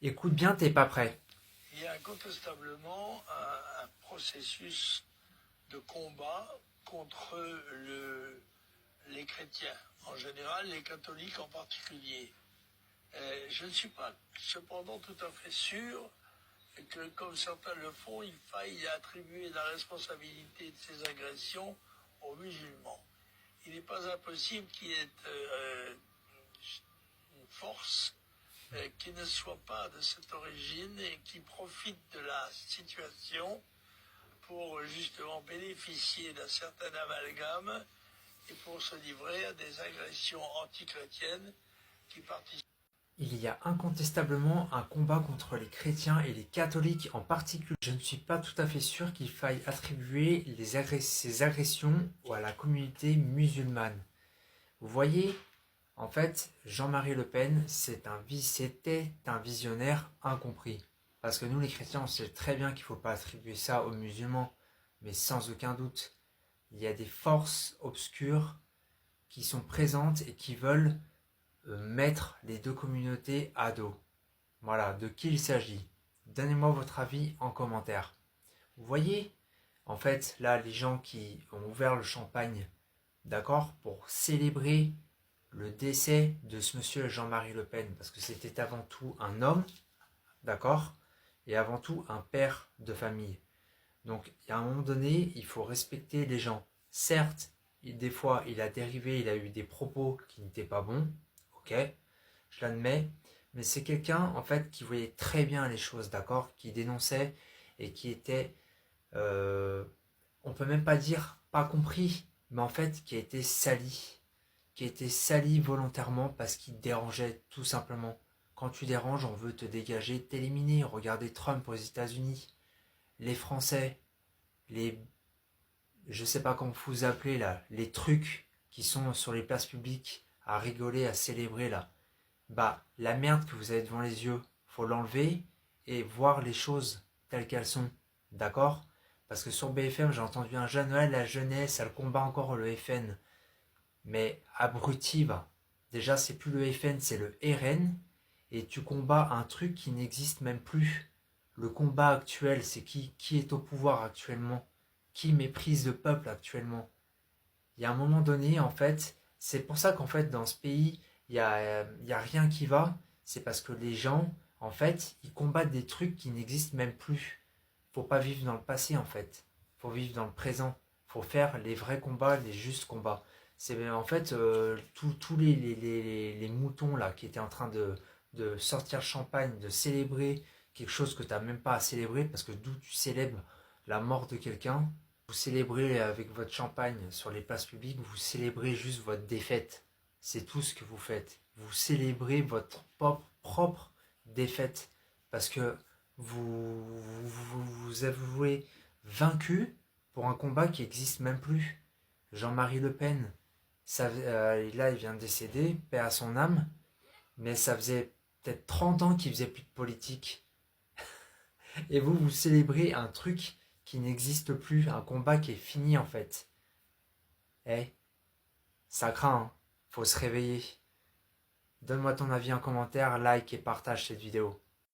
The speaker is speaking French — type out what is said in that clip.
Écoute bien, t'es pas prêt. Il y a incontestablement un processus de combat contre les chrétiens, en général, les catholiques en particulier. Je ne suis pas cependant tout à fait sûr que, comme certains le font, il faille attribuer la responsabilité de ces agressions aux musulmans. Il n'est pas impossible qu'il y ait une force qui ne soit pas de cette origine et qui profite de la situation pour justement bénéficier d'un certain amalgame et pour se livrer à des agressions antichrétiennes qui participent. Il y a incontestablement un combat contre les chrétiens et les catholiques en particulier. Je ne suis pas tout à fait sûr qu'il faille attribuer ces agressions à la communauté musulmane. Vous voyez, en fait, Jean-Marie Le Pen, c'était un visionnaire incompris. Parce que nous, les chrétiens, on sait très bien qu'il ne faut pas attribuer ça aux musulmans. Mais sans aucun doute, il y a des forces obscures qui sont présentes et qui veulent mettre les deux communautés à dos. Voilà, de qui il s'agit. Donnez-moi votre avis en commentaire. Vous voyez, en fait, là, les gens qui ont ouvert le champagne, d'accord, pour célébrer le décès de ce monsieur Jean-Marie Le Pen, parce que c'était avant tout un homme, d'accord, et avant tout un père de famille. Donc, à un moment donné, il faut respecter les gens. Certes, des fois, il a dérivé, il a eu des propos qui n'étaient pas bons, ok, je l'admets, mais c'est quelqu'un, en fait, qui voyait très bien les choses, d'accord, qui dénonçait et qui était, on peut même pas dire pas compris, mais en fait, qui a été sali volontairement parce qu'il dérangeait tout simplement. Quand tu déranges, on veut te dégager, t'éliminer. Regardez Trump aux États-Unis. Les Français, les, je sais pas comment vous appelez là, les trucs qui sont sur les places publiques à rigoler, à célébrer là. Bah, la merde que vous avez devant les yeux, faut l'enlever et voir les choses telles qu'elles sont. D'accord? Parce que sur BFM, j'ai entendu un jeune, ouais, la jeunesse, elle combat encore le FN. Mais abruti, va. Déjà, c'est plus le FN, c'est le RN. Et tu combats un truc qui n'existe même plus. Le combat actuel, c'est qui est au pouvoir actuellement? Qui méprise le peuple actuellement? Il y a un moment donné, en fait, c'est pour ça qu'en fait, dans ce pays, il y a rien qui va. C'est parce que les gens, en fait, ils combattent des trucs qui n'existent même plus. Faut pas vivre dans le passé, en fait. Faut vivre dans le présent. Faut faire les vrais combats, les justes combats. C'est en fait tous les moutons là qui étaient en train de sortir champagne, de célébrer quelque chose que tu n'as même pas à célébrer parce que d'où tu célèbres la mort de quelqu'un, vous célébrez avec votre champagne sur les places publiques, vous célébrez juste votre défaite. C'est tout ce que vous faites. Vous célébrez votre propre défaite parce que vous avouez vaincu pour un combat qui n'existe même plus. Jean-Marie Le Pen, là il vient de décéder, paix à son âme, mais ça faisait peut-être 30 ans qu'il faisait plus de politique. Et vous célébrez un truc qui n'existe plus, un combat qui est fini en fait. Eh, ça craint, hein. Faut se réveiller. Donne-moi ton avis en commentaire, like et partage cette vidéo.